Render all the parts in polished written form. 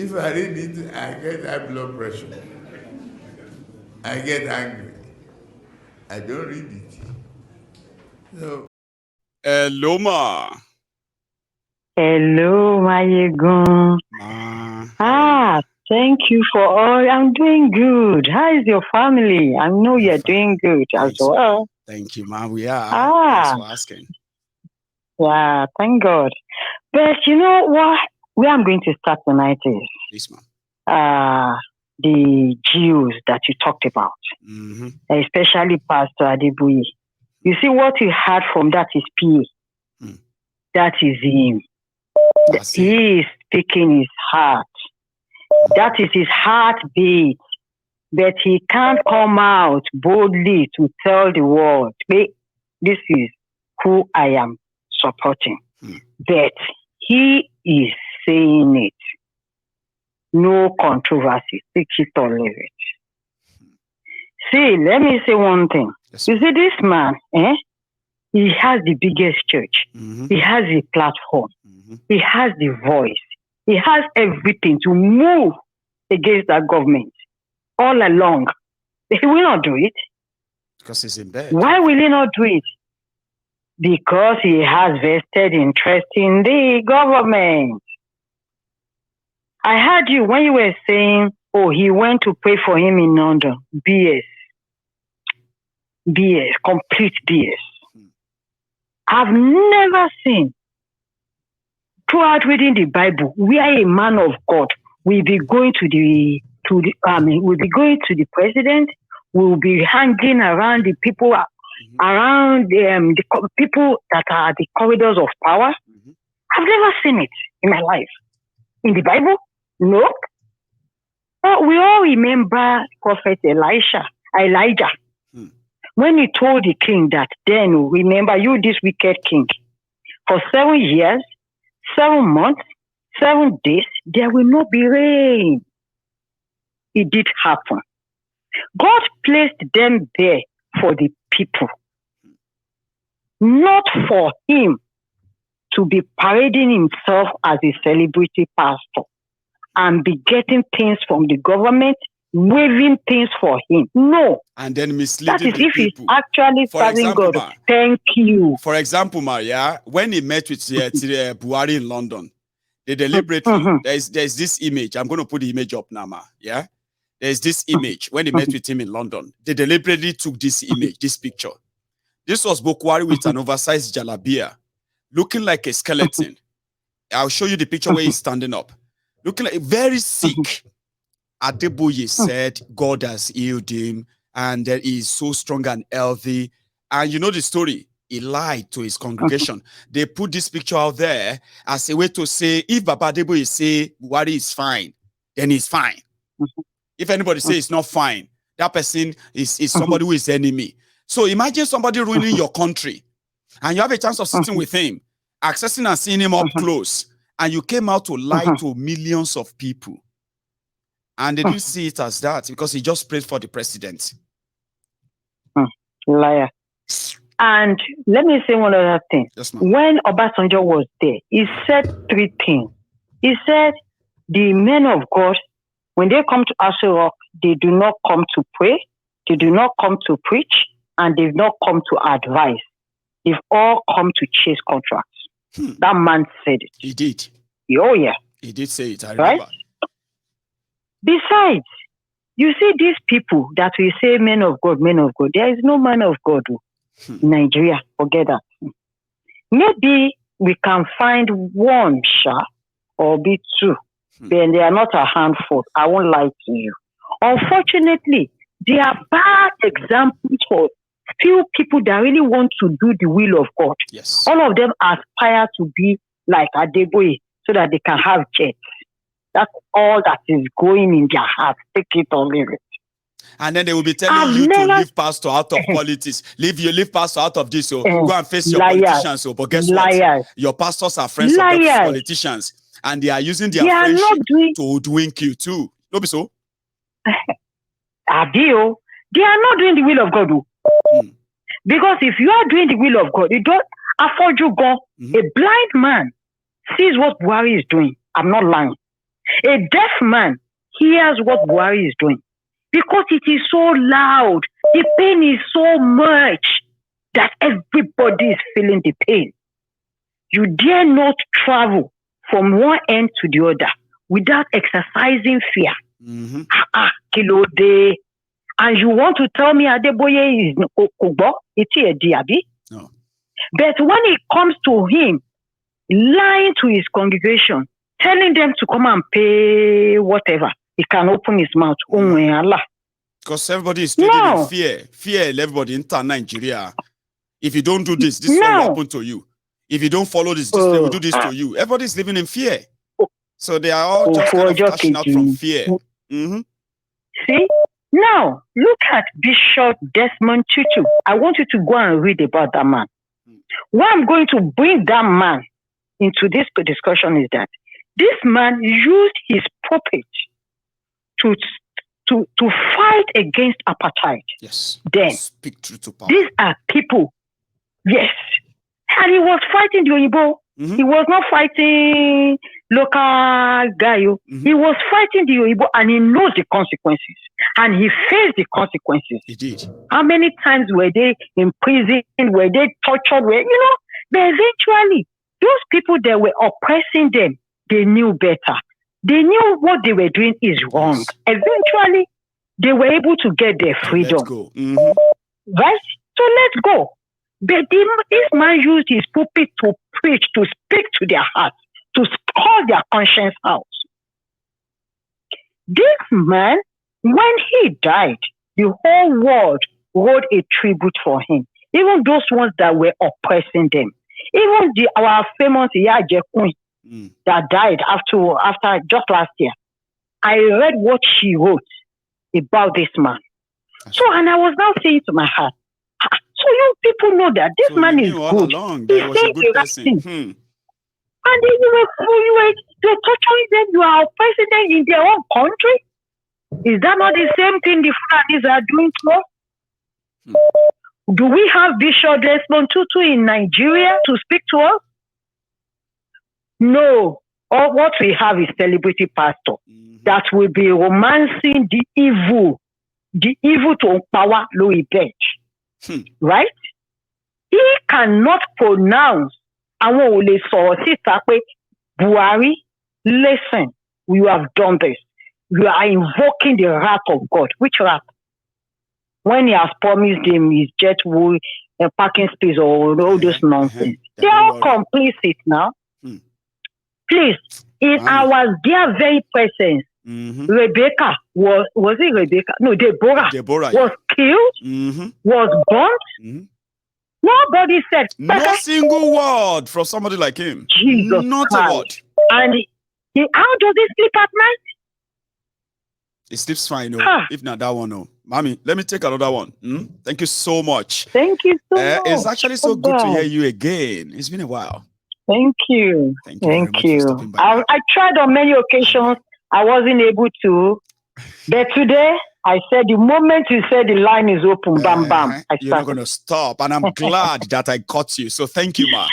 If I read it, I get high blood pressure. I get angry. I don't read it. So, Hello, ma. Hello, Mayegun. Thank you for all. I'm doing good. How is your family? I know you're doing good as well. Thank you, ma. We are. Thanks for asking. Yeah, thank God. But you know what? Where I'm going to start tonight is Yes, ma'am. The Jews that you talked about, especially Pastor Adeboye. You see what you heard from that is PA. That is him. He is speaking his heart. That is his heartbeat. But he can't come out boldly to tell the world, this is who I am supporting. But he is saying it. No controversy. Take it or leave it. See, let me say one thing. Yes, you see, this man, he has the biggest church. He has the platform. He has the voice. He has everything to move against that government all along. He will not do it. Because he's in bed. Why will he not do it? Because he has vested interest in the government. I heard you when you were saying, he went to pray for him in London. BS. BS. Complete BS. I've never seen, throughout reading the Bible, where a man of God will be going to the president, will be hanging around the people, around the people that are at the corridors of power. I've never seen it in my life. In the Bible? No. But we all remember Prophet Elijah. When he told the king that, then remember you, this wicked king, for 7 years, 7 months, 7 days, there will not be rain. It did happen. God placed them there for the people, not for him to be parading himself as a celebrity pastor and be getting things from the government, waving things for him. No. And then misleading that is the if people. He's actually serving God. Thank you. For example, Maria, when he met with Buhari in London, they deliberately, there's this image. I'm going to put the image up now, ma. Yeah? There's this image. When they met with him in London, they deliberately took this image, this picture. This was Buhari with an oversized jalabia, looking like a skeleton. I'll show you the picture where he's standing up. Looking like very sick. Adeboye said God has healed him and that he is so strong and healthy. And you know the story. He lied to his congregation. They put this picture out there as a way to say, if Baba Adeboye say Buhari is fine, then he's fine. If anybody says it's not fine, that person is somebody who is enemy. So imagine somebody ruining your country and you have a chance of sitting with him, accessing and seeing him up close, and you came out to lie to millions of people. And they didn't see it as that because he just prayed for the president. Liar. And let me say one other thing. Yes, when Obasanjo was there, he said 3 things. He said, the men of God, when they come to Aso Rock, they do not come to pray, they do not come to preach, and they've not come to advise. They've all come to chase contracts. That man said it. He did. Oh, yeah. He did say it, I remember. Right? Besides, you see these people that we say men of God, there is no man of God in Nigeria. Forget that. Maybe we can find one, or be 2. Then they are not a handful. I won't lie to you. Unfortunately, they are bad examples for few people that really want to do the will of God. Yes. All of them aspire to be like Adeboye so that they can have jets. That's all that is going in their heart. Take it or leave it. And then they will be telling you to leave pastor out of politics. Leave pastor out of this. So go and face your politicians. So, but guess what? Your pastors are friends of those politicians. And they are using their friendship to hoodwink you too. No be so? Adio, they are not doing the will of God. Because if you are doing the will of God, you don't afford you go. A blind man sees what Buhari is doing. I'm not lying. A deaf man hears what Buhari is doing because it is so loud. The pain is so much that everybody is feeling the pain. You dare not travel from one end to the other without exercising fear. Kilo de. And you want to tell me Adeboye is Ogbo? It's a diaby? No. But when it comes to him lying to his congregation, telling them to come and pay whatever, he can open his mouth. Because everybody is living in fear. Fear everybody in Nigeria. If you don't do this, this will happen to you. If you don't follow this, this will do this to you. Everybody is living in fear. So they are all just kind of cashing out from fear. See? Now, look at Bishop Desmond Tutu. I want you to go and read about that man. Why I'm going to bring that man into this discussion is that this man used his pulpit to fight against apartheid. Yes. Then speak truth to power. These are people. Yes. And he was fighting the Oyibo. He was not fighting local guy. He was fighting the Oyibo, and he knows the consequences. And he faced the consequences. He did. How many times were they imprisoned? Were they tortured? But eventually, those people that were oppressing them, they knew better. They knew what they were doing is wrong. Yes. Eventually, they were able to get their freedom. Let's go. Right? So let's go. But this man used his pulpit to preach, to speak to their hearts, to call their conscience out. This man, when he died, the whole world wrote a tribute for him. Even those ones that were oppressing them. Even our famous Yaje Queen that died after just last year. I read what she wrote about this man. And I was now saying to my heart, so you people know that this man is good. He's saying the right thing. And then you're torturing them, you are oppressing them in their own country. Is that not the same thing the Fulanis are doing to us? Do we have Bishop Desmond Tutu in Nigeria to speak to us? No. All what we have is celebrity pastor that will be romancing the evil to power Louis Bench. Right? He cannot pronounce Buhari, listen, you have done this. You are invoking the wrath of God. Which wrath? When he has promised him his jet wool, parking space, or all this nonsense. They are all complicit now. Please, in our dear very presence, Rebecca was it Rebecca? No, Deborah was killed, was burnt. Nobody said no single word from somebody like him. Jesus not Christ. A word. And how does he sleep at night? He sleeps fine, if not that one, no. Mommy, let me take another one. Thank you so much. Thank you so much. It's actually so good to hear you again. It's been a while. Thank you. Thank you. I tried on many occasions. I wasn't able to. But today, I said the moment you said the line is open, bam, bam. You're not going to stop. And I'm glad that I caught you. So thank you, ma.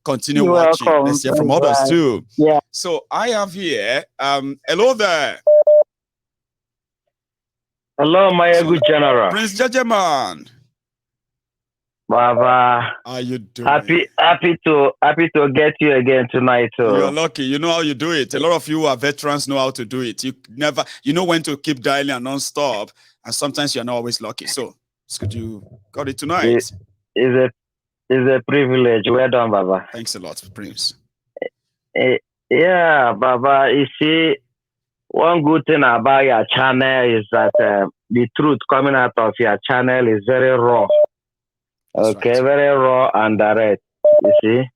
Continue You're watching. welcome. Let's hear from others too. Yeah. So I have here, hello there. Hello, my good general. Prince Jajaman. Baba. How are you doing? Happy to get you again tonight. You're lucky. You know how you do it. A lot of you who are veterans know how to do it. You know when to keep dialing and non-stop. And sometimes you're not always lucky. So could you got it tonight? It's a privilege. Well done, Baba. Thanks a lot, Prince. Yeah, Baba. You see, one good thing about your channel is that the truth coming out of your channel is very raw. That's okay, right. Very raw and direct. You see,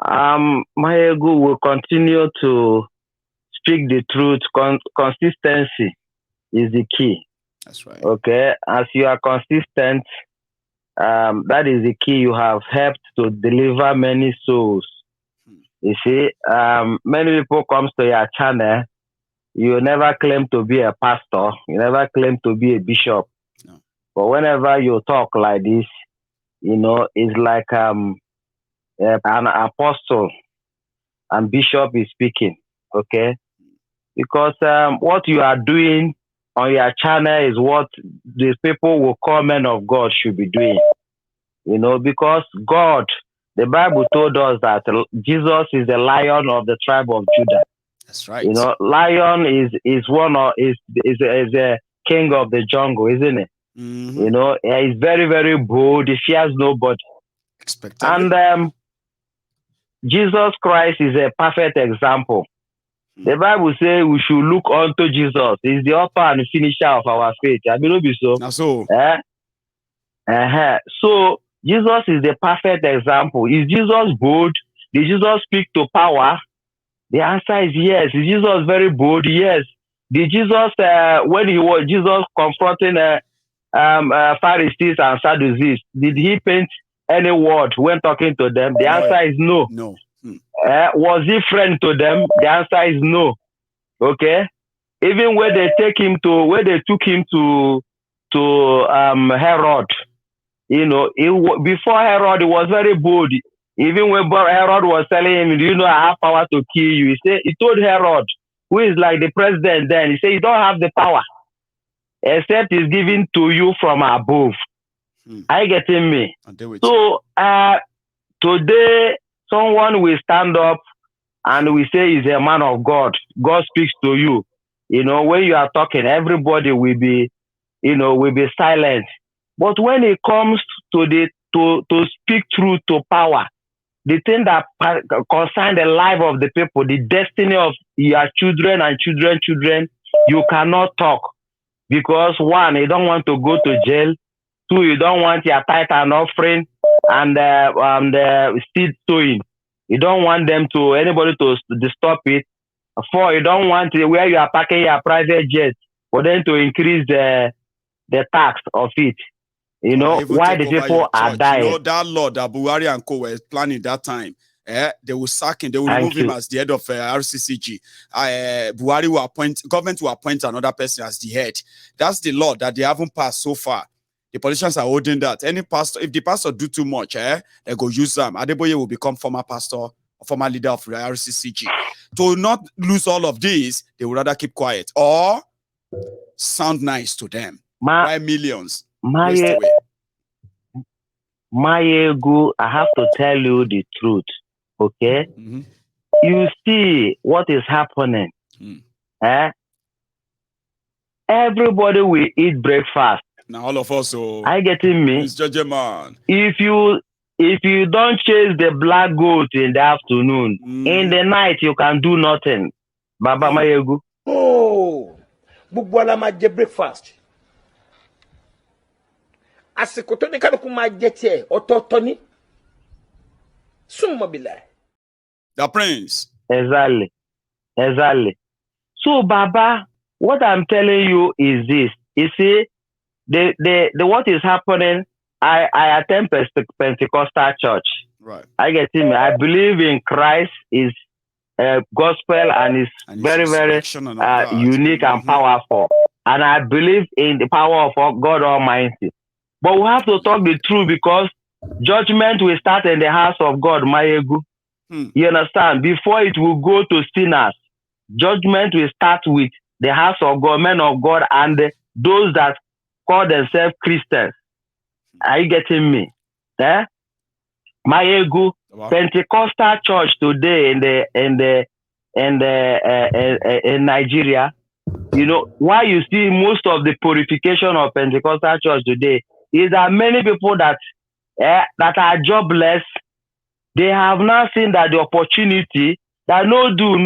my ego will continue to speak the truth. Consistency is the key. That's right. Okay, as you are consistent, that is the key. You have helped to deliver many souls. You see, many people comes to your channel. You never claim to be a pastor. You never claim to be a bishop. No. But whenever you talk like this, you know, it's like an apostle and bishop is speaking. Okay, because what you are doing on your channel is what the people will call men of God should be doing. You know, because God, the Bible told us that Jesus is the Lion of the tribe of Judah. That's right. You know, lion is a king of the jungle, isn't it? You know, he's very, very bold. He fears nobody. And Jesus Christ is a perfect example. The Bible says we should look unto Jesus. He's the author and finisher of our faith. I mean, so. So. So Jesus is the perfect example. Is Jesus bold? Did Jesus speak to power? The answer is yes. Is Jesus very bold? Yes. Did Jesus, when he was Jesus confronting Pharisees and Sadducees, did he paint any word when talking to them? The answer is no. No. Was he friend to them? The answer is no. Okay. Even when they took him to Herod, you know, before Herod, he was very bold. Even when Herod was telling him, "Do you know I have power to kill you?" He told Herod, who is like the president then, he said, "You don't have the power, except it's given to you from above." Are you getting me? So today, someone will stand up and we say he's a man of God. God speaks to you. You know, when you are talking, everybody will be, will be silent. But when it comes to to speak truth to power, the thing that concerns the life of the people, the destiny of your children and children, you cannot talk. Because one, you don't want to go to jail. Two, you don't want your tithe and offering and seed sowing. You don't want anybody to stop it. Four, you don't want where you are parking your private jet for them to increase the tax of it. You know, why the people are dying. You know, that law that Buhari and co were planning that time, they will sack him, they will remove him as the head of RCCG. Government will appoint another person as the head. That's the law that they haven't passed so far. The politicians are holding that. Any pastor, if the pastor do too much, they go use them. Adeboye will become former pastor, or former leader of RCCG. To not lose all of these, they would rather keep quiet or sound nice to them. Why millions? My ego, I have to tell you the truth, okay? You see what is happening. Everybody will eat breakfast. Now all of us, are you getting me? Mr. Man. If you don't chase the black goat in the afternoon, in the night you can do nothing. Baba my ego. Oh, Bugwala ma breakfast. Asikoto ni kanuku ma jete ototoni. Sumobile. The prince. Exactly. So Baba, what I'm telling you is this. You see, the what is happening, I attend Pentecostal church. Right. I get him. I believe in Christ is gospel and is very, very unique and powerful. And I believe in the power of God Almighty. But we have to talk the truth because judgment will start in the house of God, Mayegu. You understand? Before it will go to sinners, judgment will start with the house of God, men of God, and those that call themselves Christians. Are you getting me? Mayegu, Pentecostal church today in Nigeria, you know, why you see most of the purification of Pentecostal church today is that many people that are jobless, they have now seen that the opportunity that no do,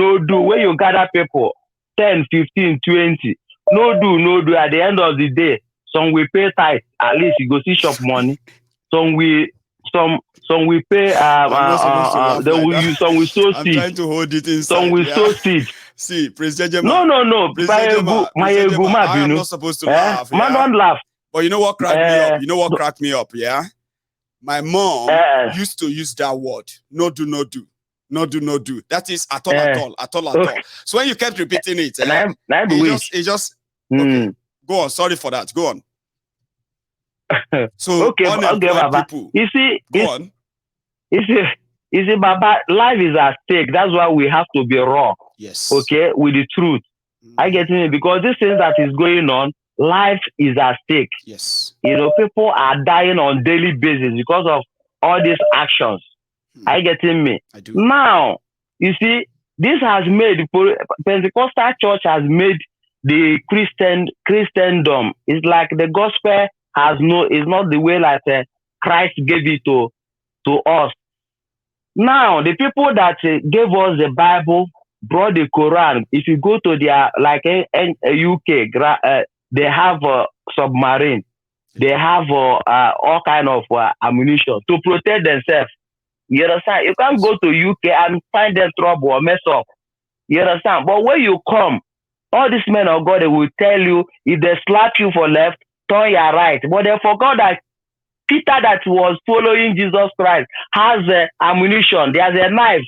when you gather people, 10, 15, 20, no do, at the end of the day, some will pay tithe, at least you go see shop money, some will pay, some will sow seed. I'm trying to hold it inside. Some will sow seed. See, President Jema. No. I am not supposed to laugh. Man, don't laugh. But you know what cracked me up? You know what cracked me up, yeah? My mom used to use that word. No do. That is at all. So when you kept repeating it, it just okay. Go on. Sorry for that. Go on. So people. You see, go on. You see, Baba, life is at stake. That's why we have to be raw. Yes. Okay, with the truth. I get me because this thing that is going on, life is at stake. Yes. People are dying on daily basis because of all these actions. I getting me? I do. Now, you see, this has made Pentecostal church has made the Christendom. It's like the gospel is not the way like Christ gave it to us. Now, the people that gave us the Bible brought the Quran. If you go to their UK, they have a submarine. They have all kind of ammunition to protect themselves. You understand? You can't go to UK and find them trouble or mess up. You understand? But when you come, all these men of God, they will tell you, if they slap you for left, turn your right. But they forgot that Peter that was following Jesus Christ has ammunition. There's a knife.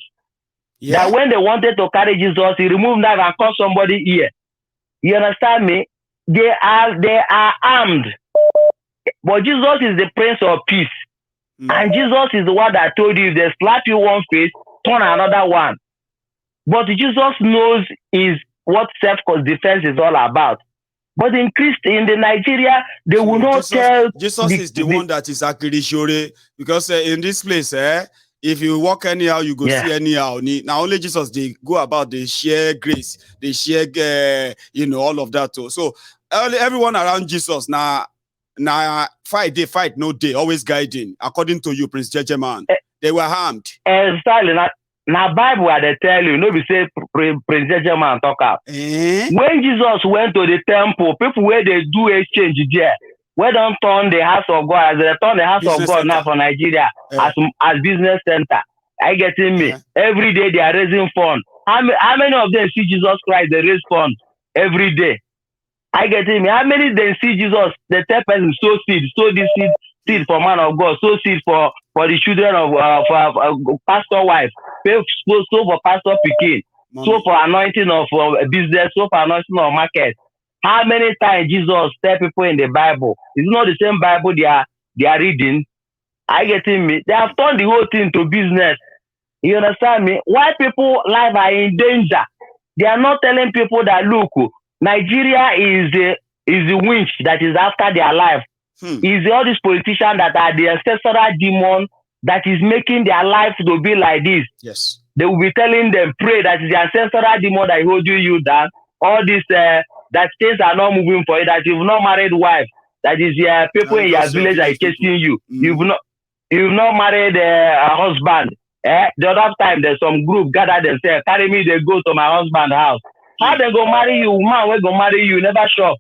Yeah. That when they wanted to carry Jesus, he removed knife and cut somebody ear. You understand me? They are armed. But Jesus is the Prince of Peace. And Jesus is the one that told you, if they slap you one face, turn another one. But Jesus knows what self-defense is all about. But in the Nigeria, they will not tell. Jesus is the one that is actually sure, because in this place, if you walk anyhow, you go see anyhow. Now only Jesus, they go about, they share grace, they share, all of that too. So everyone around Jesus now fight no day, always guiding. According to you, Prince Jejeman, they were harmed. Exactly. Now Bible where they tell you, no be say Prince Jejeman talk out. When Jesus went to the temple, people where they do exchange there, where don't turn the house of God, as they turn the house business of God center. Now for Nigeria as business center. I getting me. Every day they are raising funds. How many of them see Jesus Christ? They raise funds every day. I getting me. How many they see Jesus? They tell person sow this seed for man of God, sow seed for the children of pastor wife, sow for pastor pikin, sow for anointing of business, sow for anointing of market. How many times Jesus tell people in the Bible? It's not the same Bible they are reading. I getting me. They have turned the whole thing to business. You understand me? Why people life are in danger? They are not telling people that look, Nigeria is the winch that is after their life. Is all these politicians that are the ancestral demon that is making their life to be like this. Yes. They will be telling them, pray, that is the ancestral demon that is holding you down. All this that things are not moving for you, that you've not married wife, that is people in your village that are chasing you. You've not married a husband. The other time there's some group gather themselves, carry me, they go to my husband's house. How they go marry you? Man, we go marry you, never sure.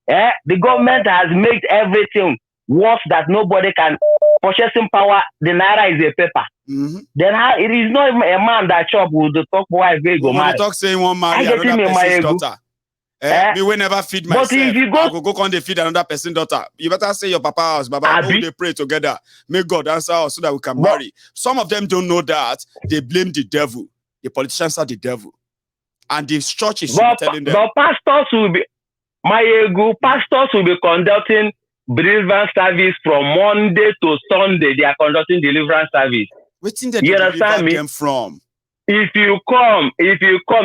The government has made everything worse that nobody can. Purchasing power, the naira is a paper. Then it is not even a man that shop with the talk wife they go marry. Talk saying one marry another person's daughter. Me will never feed myself. But if you go on, they feed another person's daughter. You better say your papa house, Baba. They pray together. May God answer us so that we can marry. Some of them don't know that. They blame the devil. The politicians are the devil, and the church is telling them. But pastors will be conducting deliverance service from Monday to Sunday. They are conducting deliverance service. You understand me? Them from? If you come,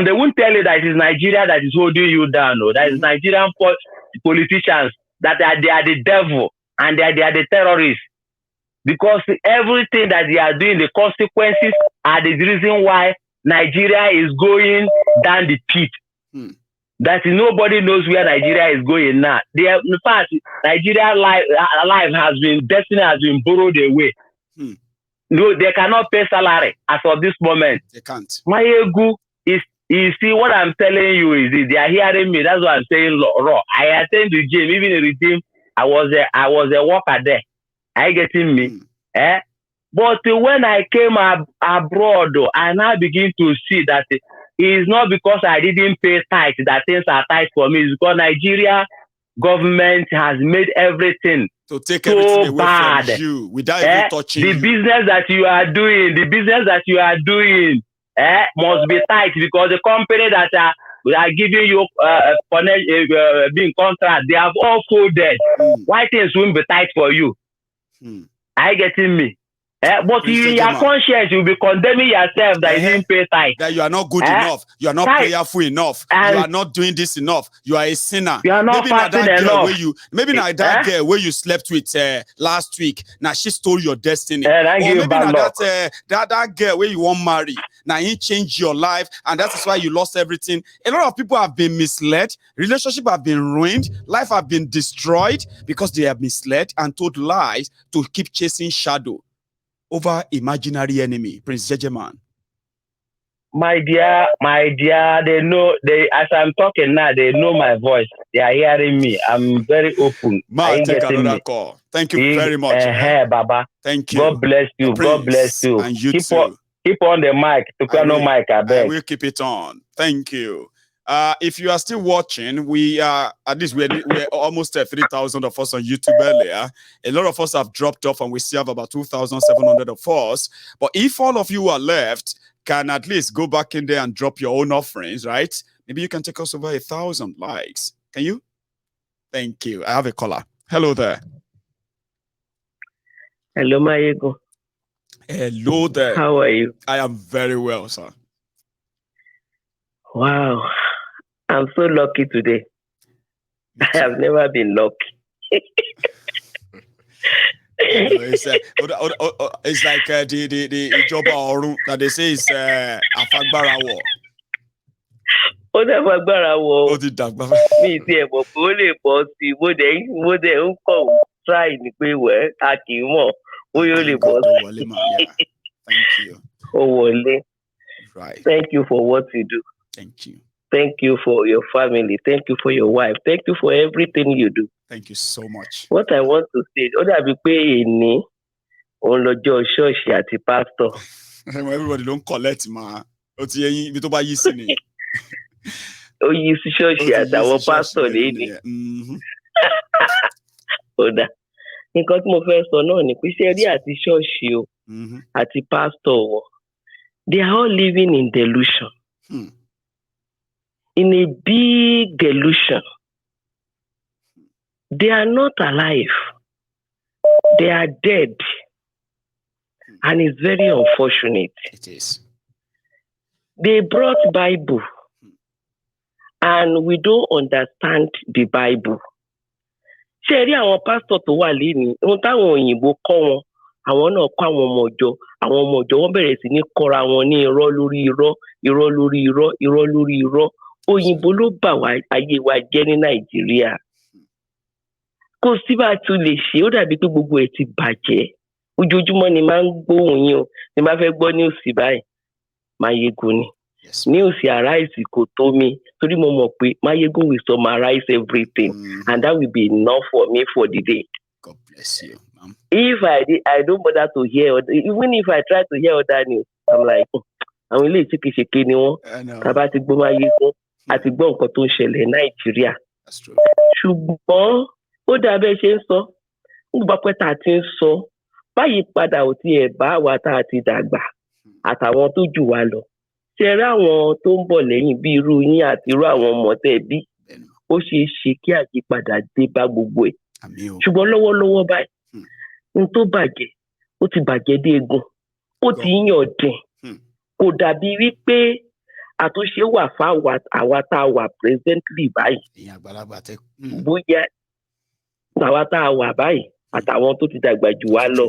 they won't tell you that it is Nigeria that is holding you down. No, that is Nigerian politicians they are the devil and they are the terrorists. Because everything that they are doing, the consequences are the reason why Nigeria is going down the pit. That nobody knows where Nigeria is going now. In fact, Nigeria destiny has been borrowed away. No, they cannot pay salary as of this moment. They can't. My ego is, you see, what I'm telling you is they are hearing me. That's what I'm saying raw. I attend the gym, even in the gym, I was a worker there. I getting me. But when I came abroad, I now begin to see that it is not because I didn't pay tithe that things are tight for me. It's because Nigeria government has made everything to take everything away from you without even touching the business that you are doing. The business that you are doing must be tight because the company that are giving you being contract, they have all folded. Why things won't be tight for you? I getting me. But your conscience, you'll be condemning yourself that you didn't pay tithe. That you are not good enough. You are not prayerful enough. You are not doing this enough. You are a sinner. You are not fasting enough. Maybe now that girl where you slept with last week. Now she stole your destiny. Or maybe now that girl where you won't marry. Now he changed your life, and that is why you lost everything. A lot of people have been misled. Relationships have been ruined. Life have been destroyed because they have misled and told lies to keep chasing shadow over imaginary enemy. Prince Jejeman. My dear, they know, as I'm talking now, they know my voice. They are hearing me. I'm very open. Take another call. Thank you very much. Baba. Thank you. God bless you. God bless you. And you too. Keep on the mic. I will keep it on. Thank you. If you are still watching, we are at least we're almost 3,000 of us on YouTube earlier. A lot of us have dropped off, and we still have about 2,700 of us. But if all of you are left, can at least go back in there and drop your own offerings, right? Maybe you can take us over 1,000 likes. Can you? Thank you. I have a caller. Hello there. Hello, Mayego. Hello there. How are you? I am very well, sir. Wow. I'm so lucky today. I have never been lucky. It's like the job that they say is Akpabiole. Try Thank you. Right. Thank you for what you do. Thank you. Thank you for your family. Thank you for your wife. Thank you for everything you do. Thank you so much. What I want to say, church at the pastor. Everybody don't collect, man. Church at our pastor lady. Nǹkan tí mo fẹ́ sọ náà ni pé ṣé rí àti ṣọ́ọ̀ṣì o àti pastor, they are all living in delusion. In a big delusion. They are not alive. They are dead. And it's very unfortunate. It is. They brought Bible. And we don't understand the Bible. Ṣé rí àwọn pastor tó wà lẹ́ni, ohun táwọn òyìnbó kọ́ wọn, àwọn náà kọ́ àwọn ọmọ ọjọ́ wọ́n bẹ̀rẹ̀ sí ní kọ́ra wọn ní irọ́ lórí irọ́, irọ́ lórí irọ́, irọ́ lórí irọ́. Òyìnbó ló bà wá ayé wa jẹ́ ní Nàìjíríà. Kò sí bá tún lè ṣe, ó dàbí pé gbogbo ẹ̀ ti bàjẹ́. Ojoojúmọ́ ni máa ń gbóhùn yín o, ni máa fẹ́ gbọ́ news báyìí. Máyégún ni. News Arise kò tó mi, torí mo mọ̀ pé Máyégún will summarize everything, and that will be enough for me for the day. God bless you, ma'am. If I don't bother to hear, even if I try to hear other news, I'm like, àwọn ilé ìṣèké ni wọ́n. Tàbá ti gbọ́ Máyégún, àti gbọ́ nǹkan tó ń ṣẹlẹ̀ Nàìjíríà. Ṣùgbọ́n ó dàbẹ́ ṣe ń sọ, nígbà pẹ́ tá a ti ń sọ, báyìí padà ò tiẹ̀ bá wa tá a ti dàgbà àtàwọn tó jù wá lọ. Ṣé rí àwọn tó ń bọ̀ lẹ́yìn bí irú yín àti irú àwọn ọmọ tẹ́ bí, ó ṣeé ṣe kí àyípadà dé bá gbogbo ẹ̀. Ṣùgbọ́n lọ́wọ́lọ́wọ́ báyìí, n tó bàjẹ́, ó ti bàjẹ́ dé egun, ó ti yàn dín. Kò dàbí wípé àtúnṣe wà fáwọn àwa tá a wà presently báyìí. Bóyá àwa tá a wà báyìí àtàwọn tó ti dàgbà jù wá lọ.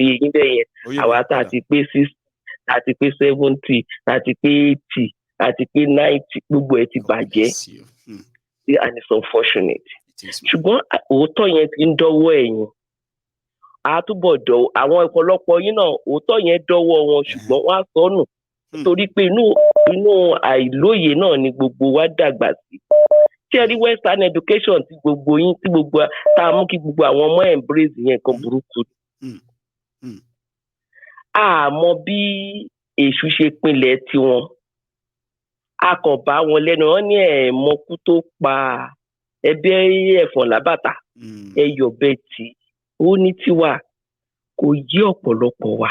Èyí níbẹ̀ yẹn, àwa tá a ti pé 60, àti pé 70, àti pé 80, àti pé 90, gbogbo ẹ̀ ti bàjẹ́. And it's unfortunate. Ṣùgbọ́n òótọ́ yẹn ti ń dọ́wọ́ ẹ̀yìn. Àtúbọ̀ dọ̀wọ́ àwọn ọ̀pọ̀lọpọ̀ yín náà, òótọ́ yẹn dọ́wọ́ wọn, ṣùgbọ́n wọ́n á sọnù. Torí pé inú àìlóye náà ni gbogbo wa dàgbà sí. Ṣé ẹ rí Western education tí gbogbo yín tí gbogbo tá a mú kí gbogbo àwọn ọmọ embrace yẹn kan burúkú. Àmọ́ bí èṣù ṣe pinlẹ̀ tiwọn. A kàn bá wọn lẹ́nu, wọ́n ní ẹ̀ẹ̀mọ́kú tó pa ẹbẹ́ ẹ̀fọ̀n lábàtà. Ẹyọ̀ bẹ́ẹ̀ tí ó ní tiwa kò yé ọ̀pọ̀lọpọ̀ wa.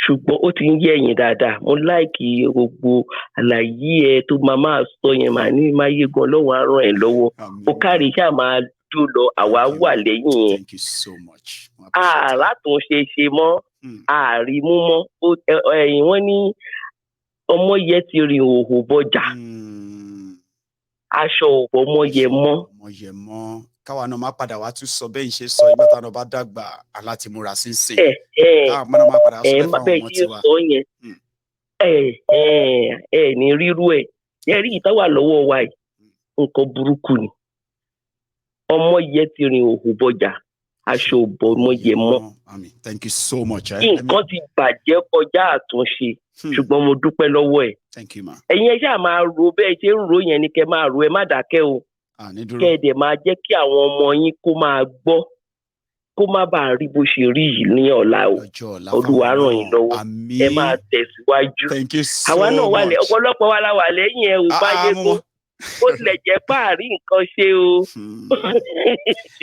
Ṣùgbọ́n ó ti ń yé ẹ̀yin dáadáa. Mo láìkì gbogbo àlàyé ẹ tó máa sọ yẹn mà ní Máyégún Ọlọ́run á ràn ẹ́ lọ́wọ́. Ó kárí ṣáà máa jó lọ, àwa wà lẹ́yìn yẹn. Thank you so much. Àrà tó ń ṣe mọ́. àrímú mọ́ ẹ̀yìn wọ́n ní ọmọ yẹ ti rìn òhò bọjà aṣọ ọmọ yẹ mọ́. Káwa náà má padà wá tún sọ bẹ́ẹ̀ ṣe sọ ìgbà táwọn bá dàgbà aláti múra sínsìn. Káwa náà má padà sọ bẹ́ẹ̀ fáwọn ọmọ tiwa. Ní rírú ẹ̀ yẹ́rì ìtawà lọ́wọ́ wa yìí nǹkan burúkú ni ọmọ yẹ ti rìn òhò bọjà aṣọ ọmọ yẹ mọ́. Thank you so much. Nǹkan ti bàjẹ́ kọjá àtúnṣe ṣùgbọ́n mo dúpẹ́ lọ́wọ́ ẹ̀. Thank you ma. Ẹ̀yin ẹ ṣáà máa ro bẹ́ẹ̀ ṣe ń ro yẹn ni kẹ́ máa ro ẹ má dákẹ́ o. Kẹ́ ẹ dẹ̀ máa jẹ́ kí àwọn ọmọ yín kó máa gbọ́ kó má bàa rí bó ṣe rí yìí ní ọ̀la o. Olúwa ràn yín lọ́wọ́ ẹ máa tẹ̀síwájú. Thank you so much. Àwa náà wà lẹ́ ọ̀pọ̀lọpọ̀ wa la wà lẹ́yìn ẹ ò bá yé kó ó tilẹ̀ jẹ́ páàrí nǹkan ṣe o.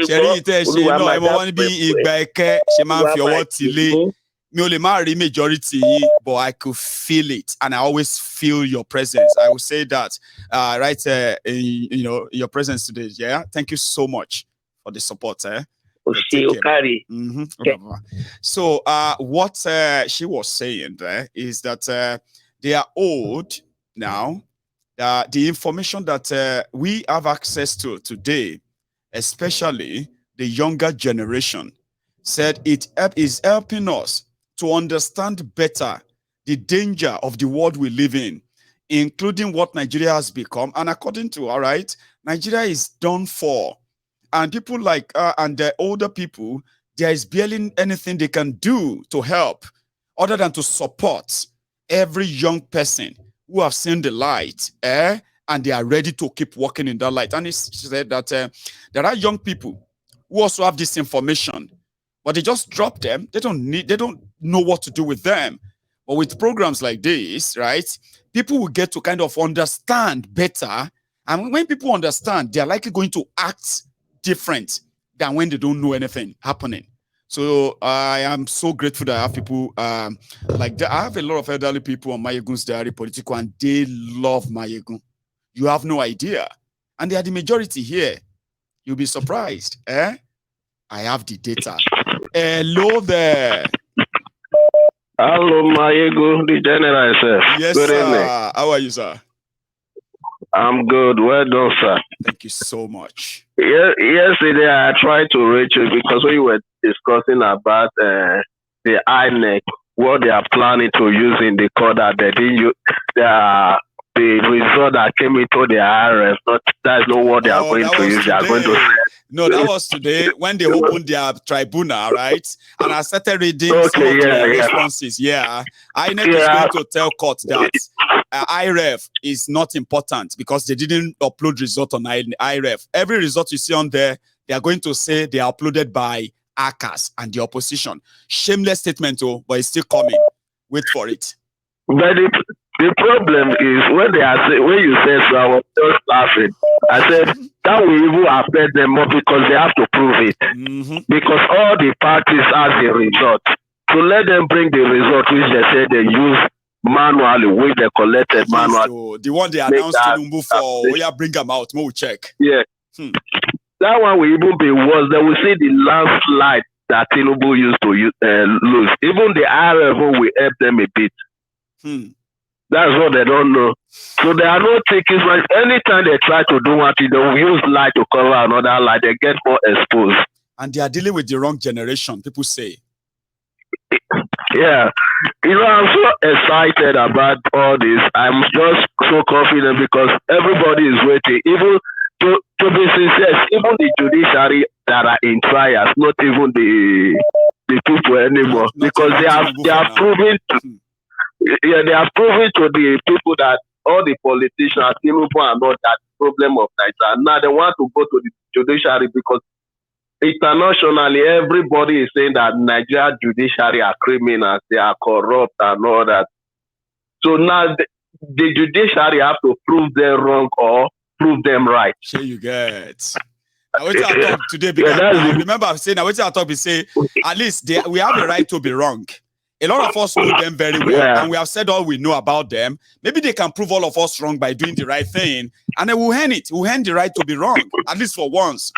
Ṣẹ̀rí ìtẹ́ ṣe náà ẹ mọ wọ́n bí ìgbà ẹ̀kẹ́ ṣe máa ń fi ọwọ́ tì lé. Mi ò lè má rí majority yín, but I could feel it, and I always feel your presence. I will say that right in your presence today. Yeah, thank you so much for the support. So what she was saying there is that they are old now. The information that we have access to today, especially the younger generation, said it is helping us to understand better the danger of the world we live in, including what Nigeria has become. And according to, all right, Nigeria is done for. And people like and the older people, there is barely anything they can do to help other than to support every young person who have seen the light, and they are ready to keep walking in that light. And he said that there are young people who also have this information, but they just drop them. They don't know what to do with them. But with programs like this, right, people will get to kind of understand better. And when people understand, they're likely going to act different than when they don't know anything happening. So I am so grateful that I have people like that. I have a lot of elderly people on Mayegun's Diary Political, and they love Mayegun. You have no idea. And they are the majority here. You'll be surprised. I have the data. Hello there. Hello, Mayegun, the general itself. Yes, good sir. Evening. How are you, sir? I'm good. Well done, sir. Thank you so much. Yesterday, I tried to reach you because we were discussing about the INEC, what they are planning to use in the code that they didn't use. The result that came into the IRF, that's not what they are going to use. They are going to. No, that was today when they opened their tribunal, right? And I started reading some of the responses. Yeah. INEC is going to tell court that IRF is not important because they didn't upload result on IRF. Every result you see on there, they are going to say they are uploaded by ACAS and the opposition. Shameless statement, but it's still coming. Wait for it. But the problem is when you said so, I was just laughing. I said that will even affect them more because they have to prove it. Because all the parties have the result. So let them bring the result which they said they use manually, which they collected manually. So the one they announced Tinubu for, bring them out, we'll check. Yeah. That one will even be worse. They will see the landslide that Tinubu used to lose. Even the IRF will help them a bit. That's what they don't know. So there are no tickets. Anytime they try to do one thing, they will use light to cover another light. They get more exposed. And they are dealing with the wrong generation, people say. Yeah. I'm so excited about all this. I'm just so confident because everybody is waiting. Even to be sincere, even the judiciary that are in trials, not even the people anymore. Because they are proving they are proving to the people that all the politicians, Tinubu and all that problem of Nigeria. Now they want to go to the judiciary because internationally everybody is saying that Nigeria judiciary are criminals, they are corrupt and all that. So now the judiciary have to prove them wrong or prove them right. Sure you get. Now, what I talk today because remember I'm saying now what I talk we say at least we have the right to be wrong. A lot of us know them very well, and we have said all we know about them. Maybe they can prove all of us wrong by doing the right thing, and then we'll hand it. We'll hand the right to be wrong, at least for once.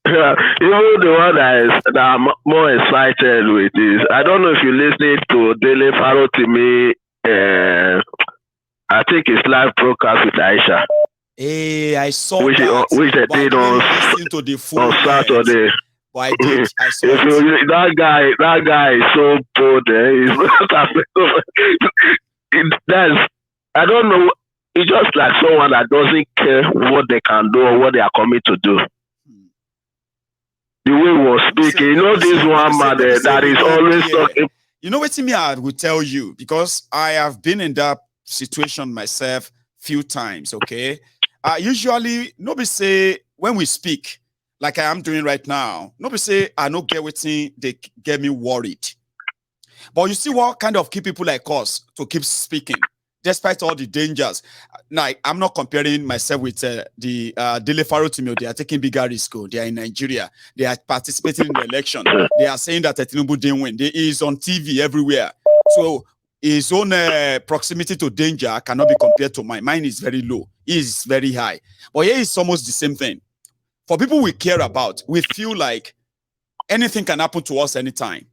Even the one that I'm more excited with is, I don't know if you listening to Dele Farotimi, I think it's live broadcast with Aisha. Hey, I saw which that. Which they did on Saturday. But I did. I saw it. That guy is so bold. I don't know. It's just like someone that doesn't care what they can do or what they are coming to do. The way he was speaking, this one man that is always talking. You know what me I will tell you, because I have been in that situation myself few times, okay? Usually, nobody say, when we speak, like I am doing right now, nobody say, I don't get what they get me worried. But you see what kind of keep people like us to keep speaking, despite all the dangers. Now, I'm not comparing myself with the Dele Farotimi. They are taking bigger risk. They are in Nigeria. They are participating in the election. They are saying that Tinubu didn't win. He is on TV everywhere. So his own proximity to danger cannot be compared to mine. Mine is very low. His is very high. But here is almost the same thing. For people we care about, we feel like anything can happen to us anytime.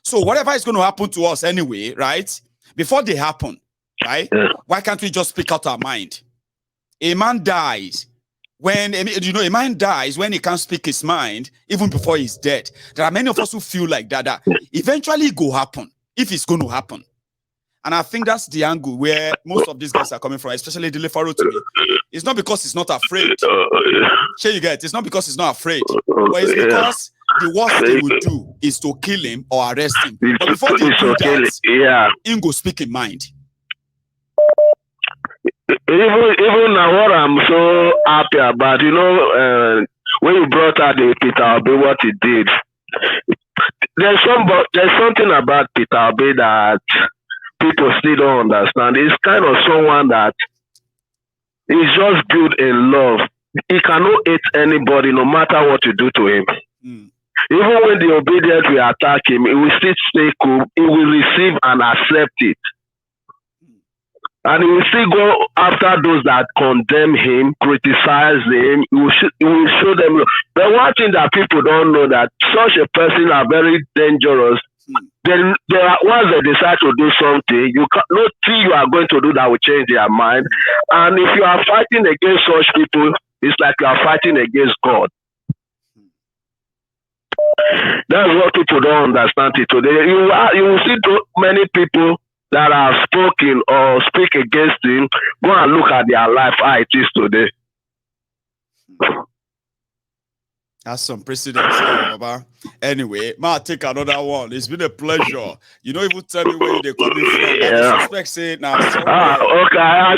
So whatever is going to happen to us anyway, right? Before they happen, right? Why can't we just speak out our mind? A man dies when, a man dies when he can't speak his mind, even before he's dead. There are many of us who feel like that eventually it will happen, if it's going to happen. And I think that's the angle where most of these guys are coming from, especially Dele Farotimi. It's not because he's not afraid. Sure, you get it. It's not because he's not afraid, but it's because the worst they would do is to kill him or arrest him. But before they do that, he go speak in mind. Even now, what I'm so happy about, when you brought out the Peter Obi, what he did, there's something about Peter Obi that people still don't understand. He's kind of someone that is just built in love. He cannot hate anybody, no matter what you do to him. Even when the obedient will attack him, he will still stay cool. He will receive and accept it. And he will still go after those that condemn him, criticize him. He will show them. But one thing that people don't know, that such a person are very dangerous. Then once they decide to do something, nothing you are going to do that will change their mind. And if you are fighting against such people, it's like you are fighting against God. That's what people don't understand it today. You will see many people that have spoken or speak against him. Go and look at their life, how it is today. That's some precedence, Baba. Anyway, I'll take another one. It's been a pleasure. You don't even tell me where they're coming from. I suspect say now. Okay. I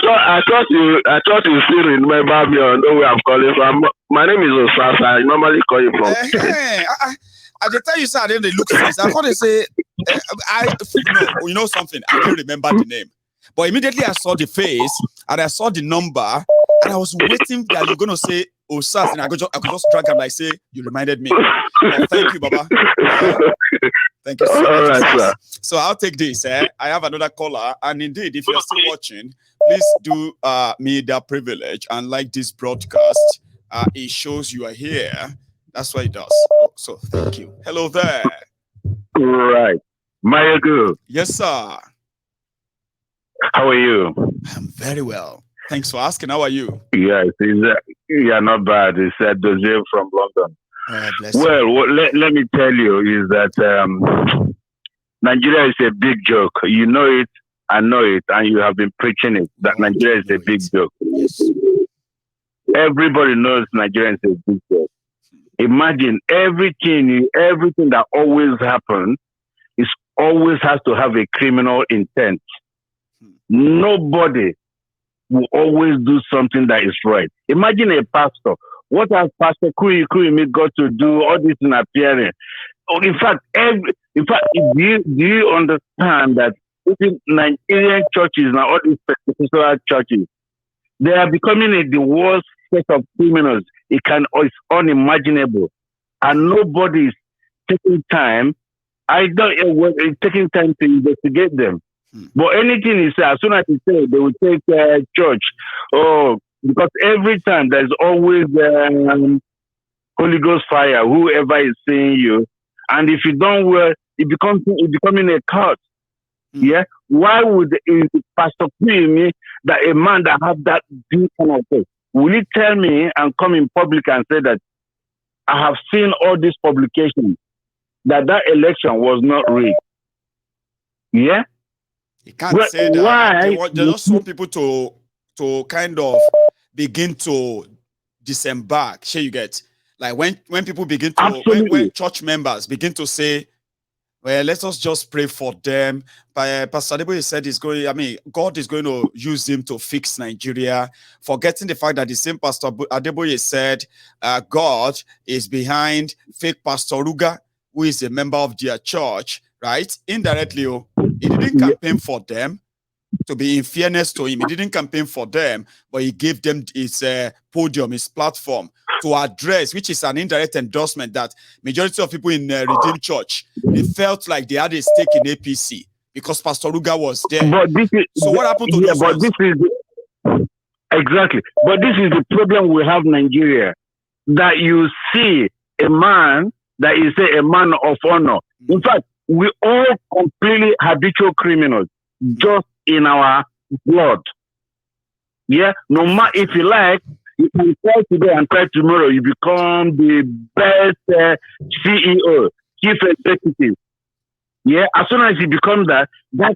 thought you still remember me or know where I'm calling from. My name is Osasa. I normally call you from. I just tell you, sir, then they look nice. I thought they say, you know something. I don't remember the name, but immediately I saw the face and I saw the number, and I was waiting that you're gonna say Osas, and I could just drag him like say you reminded me. Oh, thank you, Baba. Thank you so much. Right, sir. So I'll take this. I have another caller, and indeed, if you're still watching, please do me that privilege and like this broadcast. It shows you are here. That's what it does. So thank you. Hello there. Right. Mayagu. Yes, sir. How are you? I'm very well. Thanks for asking. How are you? Yeah, not bad. It's Adeboye from London. Let me tell you is that Nigeria is a big joke. You know it, I know it, and you have been preaching it, that Nigeria is a big joke. Yes. Everybody knows Nigeria is a big joke. Imagine everything that always happens always has to have a criminal intent. Nobody will always do something that is right. Imagine a pastor. What has Pastor Kurimi got to do all this in appearing? In fact, do you understand that Nigerian churches and all these particular churches, they are becoming the worst set of criminals. It's unimaginable, and nobody is taking time. Taking time to investigate them. But anything you say, as soon as you say, they will take church. Oh, because every time there's always Holy Ghost fire, whoever is seeing you. And if you don't well, it becoming a cult. Yeah? Why would Pastor me that a man that have that deep kind of faith, will he tell me and come in public and say that I have seen all these publications that election was not rigged? Yeah? You can't say that. Why? They just want people to kind of begin to disembark. Sure, you get like when people begin to when church members begin to say, well, let us just pray for them. Pastor Adeboye said God is going to use him to fix Nigeria, forgetting the fact that the same Pastor Adeboye said God is behind fake Pastor Ruga, who is a member of their church, right? Indirectly, he didn't campaign for them. To be in fairness to him, he didn't campaign for them, but he gave them his podium, his platform to address, which is an indirect endorsement that majority of people in Redeemed Church, they felt like they had a stake in APC because Pastor Ruga was there. But so what happened to those ones? Exactly. But this is the problem we have in Nigeria, that you see a man that is a man of honor. In fact, we all completely habitual criminals, just in our blood. Yeah, no matter if you like, you can try today and try tomorrow, you become the best CEO, chief executive. Yeah, as soon as you become that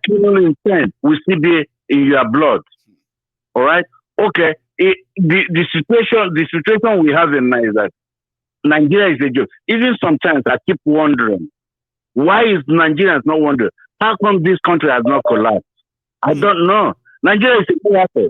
criminal intent will still be in your blood. All right. Okay. The situation we have in Nigeria is that Nigeria is a joke. Even sometimes I keep wondering, why is Nigerians not wondering how come this country has not collapsed? I don't know. Nigeria is a miracle.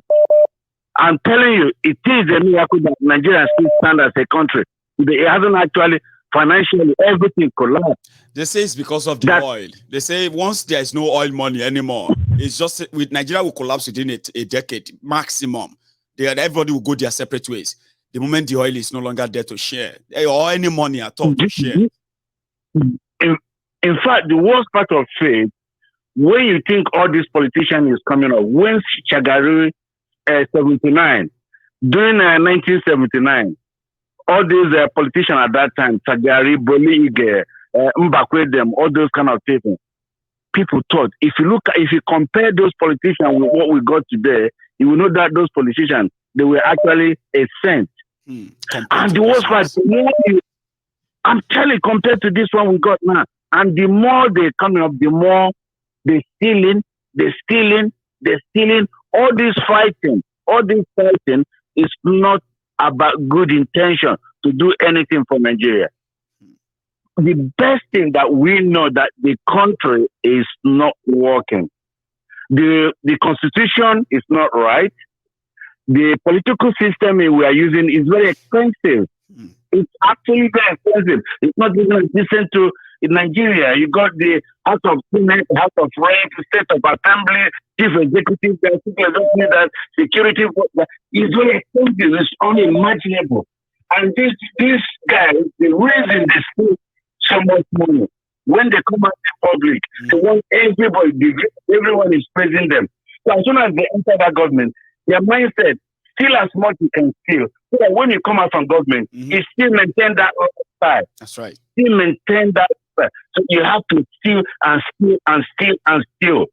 I'm telling you, it is a miracle that Nigeria still stands as a country. It hasn't actually financially everything collapsed. They say it's because of the oil. They say once there is no oil money anymore, it's just with Nigeria will collapse within a decade maximum. Everybody will go their separate ways. The moment the oil is no longer there to share, or any money at all to share. In fact, the worst part of faith, when you think all these politicians is coming up, when Shagari 79, during 1979, all these politicians at that time, Shagari, Bolige, Mbakwe, all those kind of people thought, if you compare those politicians with what we got today, you will know that those politicians, they were actually a saint. And the worst part, I'm telling you, compared to this one we got now, and the more they coming up, the more they're stealing. All this fighting is not about good intention to do anything for Nigeria. The best thing that we know that the country is not working. The constitution is not right. The political system we are using is very expensive. It's actually very expensive. It's not even decent to in Nigeria. You got the House of Senate, House of Rep, State of Assembly, Chief Executive, Security. It's very expensive. It's unimaginable. And these guys, the reason they spend so much money, when they come out in public, they want everyone is praising them. So as soon as they enter that government, their mindset, steal as much you can steal. So that when you come out from government, you still maintain that style. That's right. Still maintain that style. So you have to steal and steal and steal and steal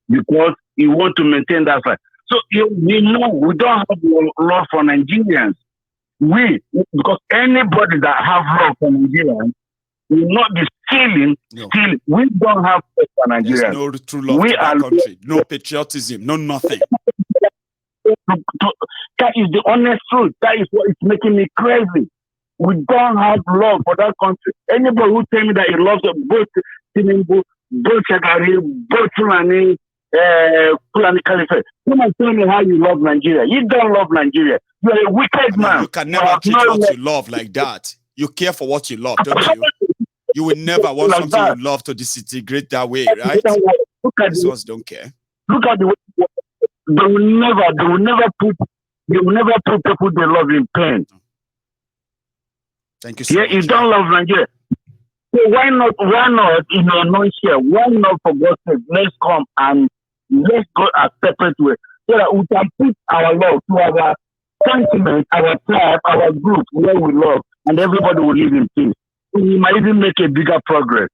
because you want to maintain that style. So we know we don't have law for Nigerians. Because anybody that have law for Nigerians will not be stealing. We don't have law for Nigerians. There's no true love to our country. No patriotism. No nothing. That is the honest truth. That is what is making me crazy. We don't have love for that country. Anybody who tell me that he loves both Tinubu, both Shagari, both Fulani Caliphate, come and tell me how you love Nigeria. You don't love Nigeria. You are a wicked man. You can never treat what you love like that. You care for what you love, don't you? You will never want something you love to disintegrate that way, right? These ones don't care. Look at the way they will never put people they love in pain. Thank you so much. You don't love Nigeria. So why not in a nutshell, why not for God's sake, let's come and let's go a separate way so that we can put our love to our sentiment, our tribe, our group where we love. and everybody will live in peace. We might even make a bigger progress.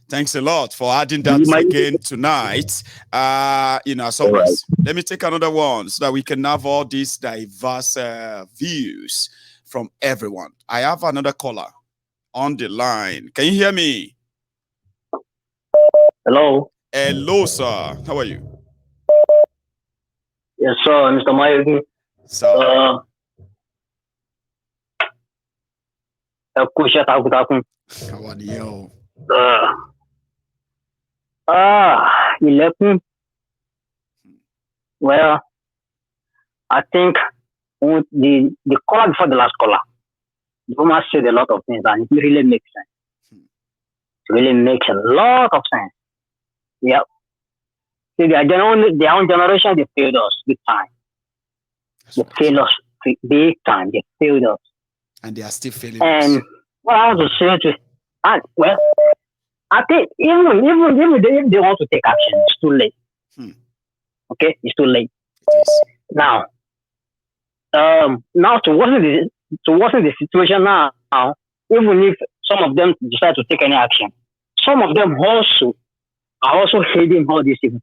Thanks a lot for adding that again tonight. As always, let me take another one so that we can have all these diverse views from everyone. I have another caller on the line. Can you hear me? Hello. Hello, sir. How are you? Yes, sir, Mr. Mayegi. Sir. How are you? 11. Well, I think the caller before the last caller, the woman said a lot of things and it really makes sense. It really makes a lot of sense. Yeah. See, their own generation, they failed us big time. They failed us big time. They failed us. And they are still failing us. And what I want to say to well, I think even if they want to take action, it's too late. Okay, it's too late. It is. Now to worsen the situation now, even if some of them decide to take any action, some of them are also hating all these people.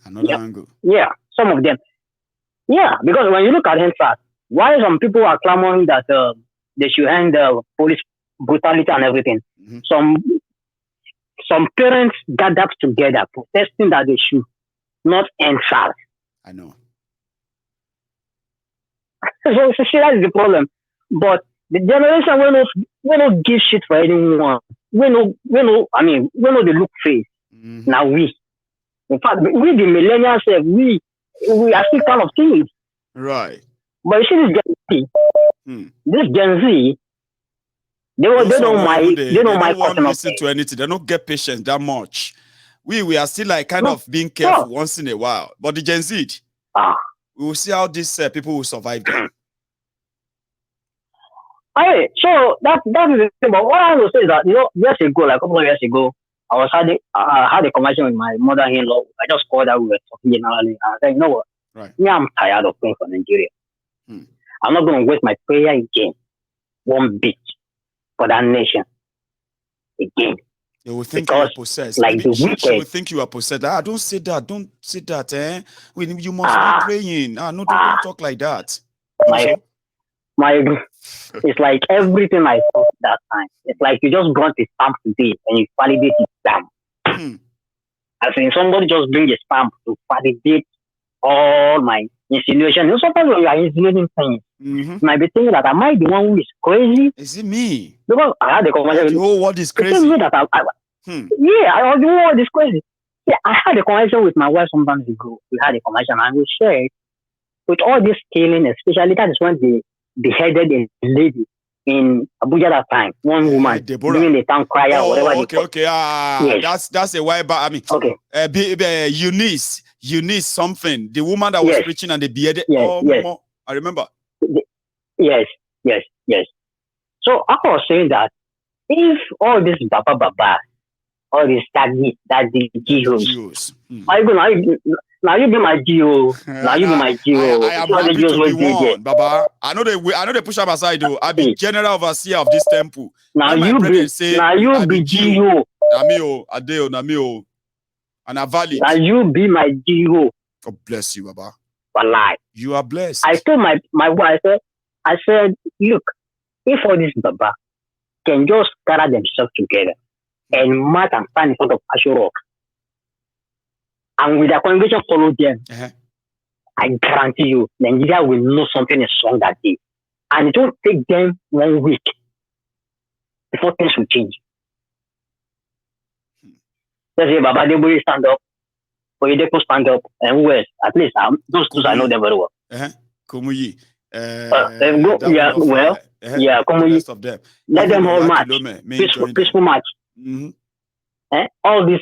Another angle. Yeah, some of them. Yeah, because when you look at fact, why some people are clamoring that they should end police brutality and everything. Some parents gathered together protesting that they should not end SARS. I know. So that is the problem. But the generation will not give shit for anyone. We know the look face. Now in fact, we the millennials, we are still kind of timid. Right. But you see this Gen Z, they don't mind. They don't want to listen to anything. They don't get patience that much. We are still like kind of being careful once in a while. But the Gen Z, we will see how these people will survive them. Hey, so that is the thing. But what I want to say is that years ago, like a couple of years ago, I had a conversation with my mother-in-law. I just called her. We were talking generally. I said, you know what? Right. Me, I'm tired of praying for Nigeria. I'm not going to waste my prayer again, one bit, for that nation again. They will think you are possessed. Like the wicked. She will think you are possessed. Don't say that. Don't say that. You must be praying. No, don't talk like that. It's like everything I thought that time. It's like you just brought a stamp today and you validate it stamp. As in somebody just bring a stamp to validate all my insinuation. Sometimes when you are insinuating things, you might be thinking that am I the one who is crazy? Is it me? Because I had a conversation. The whole world is crazy. Yeah, I was the whole world is crazy. Yeah, I had a conversation with my wife some time ago. We had a conversation and we shared with all this killing, especially that is when they beheaded a lady in Abuja that time. One woman doing the town crier or whatever. Okay. Yes. That's a while back. I mean, okay. Eunice something. The woman that was preaching and they beheaded. I remember. Yes. So I was saying that if all this baba, all this daddy Jews, now you be my Geo. Now you be my Geo. I am happy to be one, Baba. I know they push up aside though. I be general overseer of this temple. Now you be Geo. Namio. And a valid. Now you be my Geo. God bless you, Baba. Wallahi. You are blessed. I told my wife, I said, look, if all this Baba can just gather themselves together and march and stand in front of Asher Rock, and with the congregation follow them, I guarantee you, Nigeria will know something is wrong that day. And it won't take them 1 week before things will change. Let's say Baba Adeboye stand up, Oyedepo stand up, and who else? At least those two I know them very well. Kumuyi. Kumuyi. Let them all march. Peaceful march. All these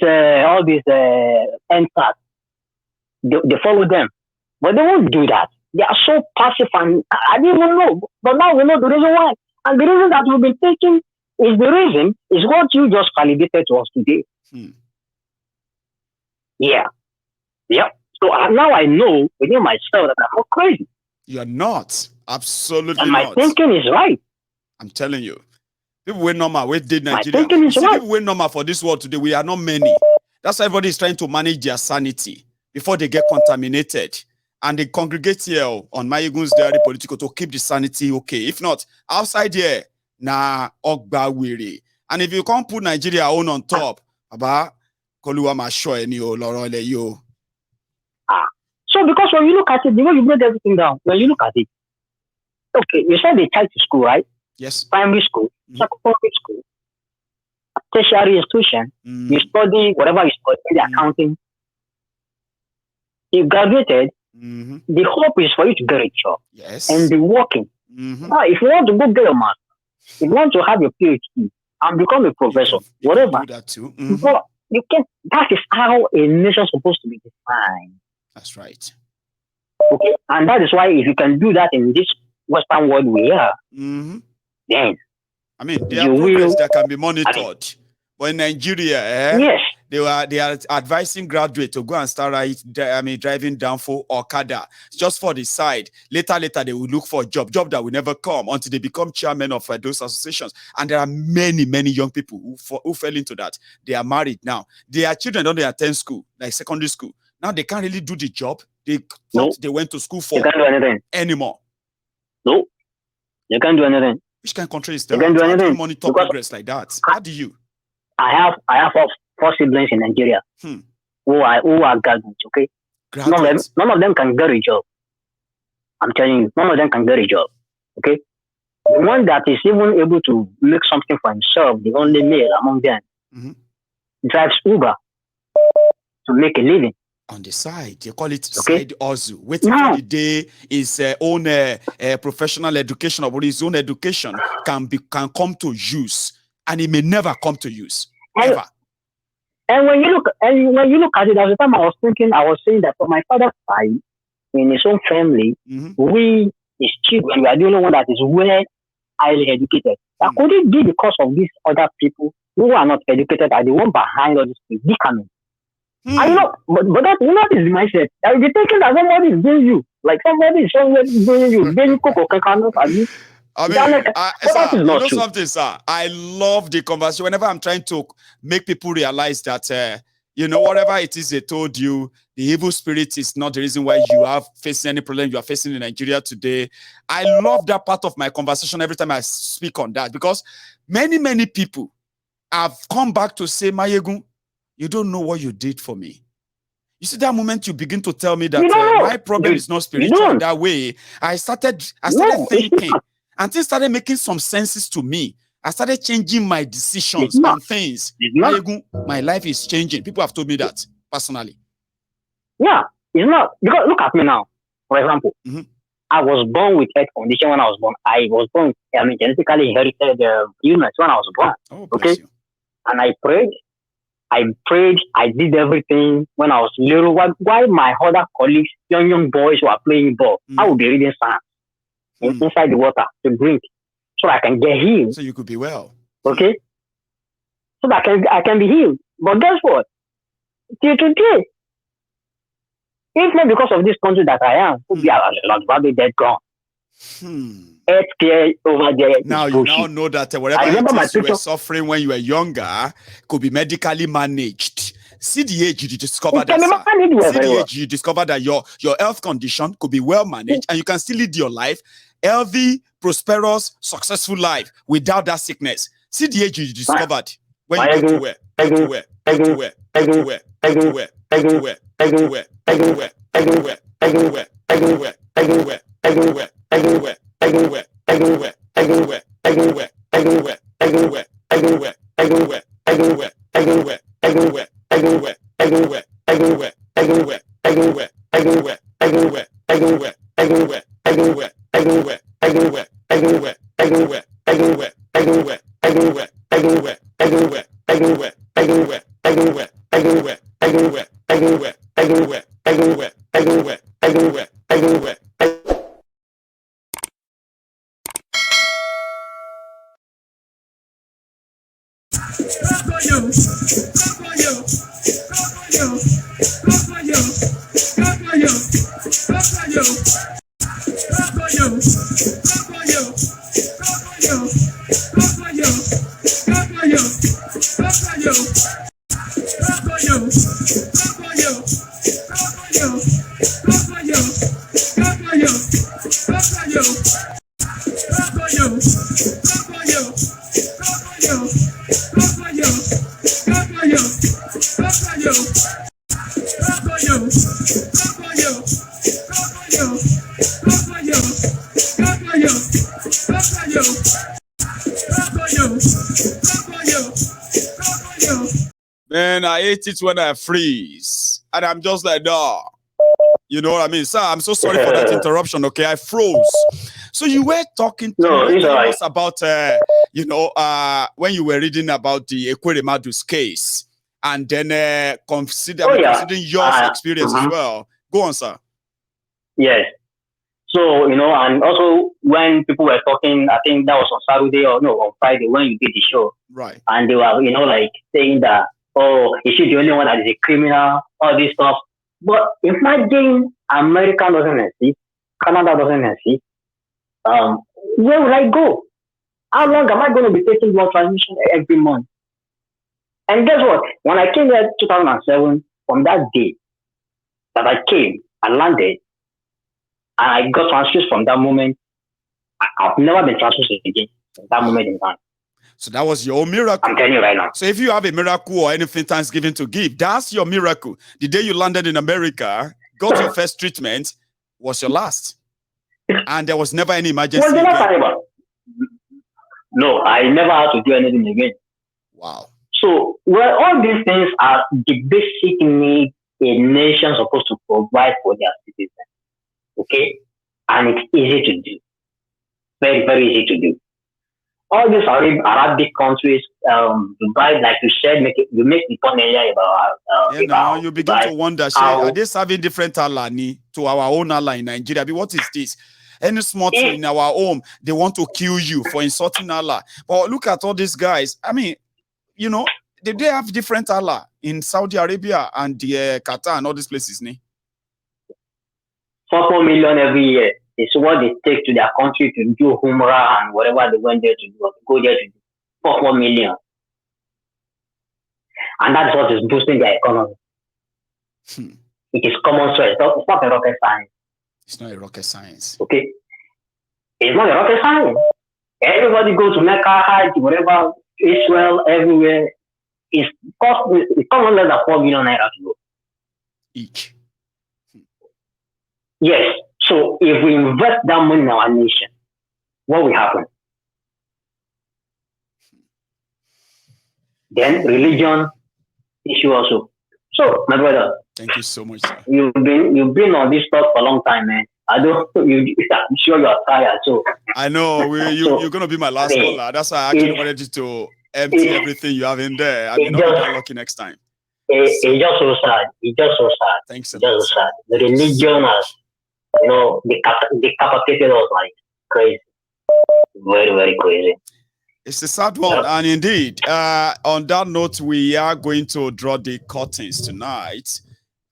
NSAS, they follow them. But they won't do that. They are so passive and I didn't even know. But now we know the reason why. And the reason that we've been taking is what you just validated to us today. Yeah. So now I know within myself that I'm not crazy. You are not. Absolutely and my not. thinking is right. I'm telling you. People were normal. We did Nigeria. My thinking is right. People were normal for this world today. We are not many. That's why everybody is trying to manage their sanity before they get contaminated. And they congregate here on Mayegun's Diary Political to keep the sanity okay. If not, outside here, ogba wiri. And if you can't put Nigeria on top, aba koluwa ma show any loro le yo. So because when you look at it, the way you break everything down, when you look at it, okay, you send the child to school, right? Yes. Primary school, secondary school, tertiary institution, you study whatever you study, the accounting. You graduated, the hope is for you to get a job. Yes. And be working. Now, if you want to go get a master, if you want to have your PhD and become a professor, whatever, do that too. But you can. That is how a nation is supposed to be defined. That's right. Okay, and that is why if you can do that in this Western world we are, then I mean, there are progress that can be monitored. But in Nigeria, yes, they are advising graduates to go and start driving down for Okada just for the side. Later, they will look for a job that will never come until they become chairman of those associations. And there are many young people who fell into that. They are married now. Their children don't attend school, like secondary school. Now they can't really do the job they thought they went to school for. You can't do anything anymore. No, you can't do anything. Which kind of country is that? You can't do anything. How do you monitor progress like that? How do you? I have four siblings in Nigeria who are graduates. Okay, none of them can get a job. I'm telling you, none of them can get a job. Okay, the one that is even able to make something for himself, the only male among them, drives Uber to make a living. On the side, you call it side hustle. Waiting for the day is own professional education or his own education can come to use, and it may never come to use ever. And when you look at it, at the time I was saying that for my father's side, in his own family, we his children, we are the only one that is well highly educated. But could it be because of these other people who are not educated are the one behind all this predicament? I know, but that is the mindset. I'll be thinking that somebody is doing you, like somebody is doing you. Something, sir. I love the conversation. Whenever I'm trying to make people realize that, whatever it is they told you, the evil spirit is not the reason why you are facing any problem you are facing in Nigeria today. I love that part of my conversation every time I speak on that, because many people have come back to say, Mayegun, you don't know what you did for me. You see, that moment you begin to tell me that my problem is not spiritual that way, I started thinking, and things started making some senses to me. I started changing my decisions on things. My life is changing. People have told me that personally. Yeah, it's not. Because look at me now. For example, I was born with health condition when I was born. I was born, genetically inherited illness when I was born. Okay, and I prayed, I did everything when I was little. Why my other colleagues, young boys who are playing ball, I would be reading science inside the water to drink, so I can get healed. So you could be well. Okay, so that I can be healed. But guess what? Till today, if not because of this country that I am, could be a dead gone. Healthcare over there. Now you now know that whatever you were suffering when you were younger could be medically managed. See the age you discovered that. See the age you discovered that your health condition could be well managed, and you can still lead your life, healthy, prosperous, successful life without that sickness. See the age you discovered when you go to where, Man, I hate it when I freeze. And I'm just like, nah. You know what I mean? Sir, I'm so sorry for that interruption, okay? I froze. So you were talking to us about, when you were reading about the Ekweremadu's case, and then considering your experience as well. Go on, sir. Yes. So, and also when people were talking, I think that was on Saturday on Friday when you did the show. Right. And they were, saying that, oh, is she the only one that is a criminal, all this stuff. But imagine America doesn't exist, Canada doesn't exist. Where will I go? How long am I going to be taking blood transfusion every month? And guess what? When I came here in 2007, from that day that I came, I landed, and I got transfused from that moment. I've never been transfused again from that moment in time. So that was your miracle. I'm telling you right now. So if you have a miracle or anything Thanksgiving to give, that's your miracle. The day you landed in America, got your first treatment, was your last. And there was never any emergency. No, I never had to do anything again. Wow. So, all these things are the basic needs a nation is supposed to provide for their citizens. Okay? And it's easy to do. Very, very easy to do. All these Arabic countries, Dubai, like you said, you make the point earlier about. You begin to wonder, are they serving different Allah to our own Allah in Nigeria? But what is this? Any small thing in our home, they want to kill you for insulting Allah. But look at all these guys. I mean, they have different Allah in Saudi Arabia and Qatar and all these places. 4 million every year is what they take to their country to do Umrah and whatever they went there to do, or go there to do. 4 million. And that's what is boosting their economy. It is common sense. It's not a rocket science. It's not a rocket science. Okay? It's not a rocket science. Everybody goes to Mecca, Hajj, whatever, Israel, everywhere. It's common less than 4 million naira to go. Each. Yes. So if we invest that money in our nation, what will happen? Then religion issue also. So, my brother. Thank you so much, sir. You've been on this talk for a long time, man. I'm sure you are tired. So I know you're gonna be my last caller. That's why I actually wanted you to empty everything you have in there. I mean, not be lucky next time. It's just so sad. It's just so sad. Thanks. It's just so sad. The religion has, decapitated us like crazy. Very, very crazy. It's a sad one, and indeed, on that note, we are going to draw the curtains tonight.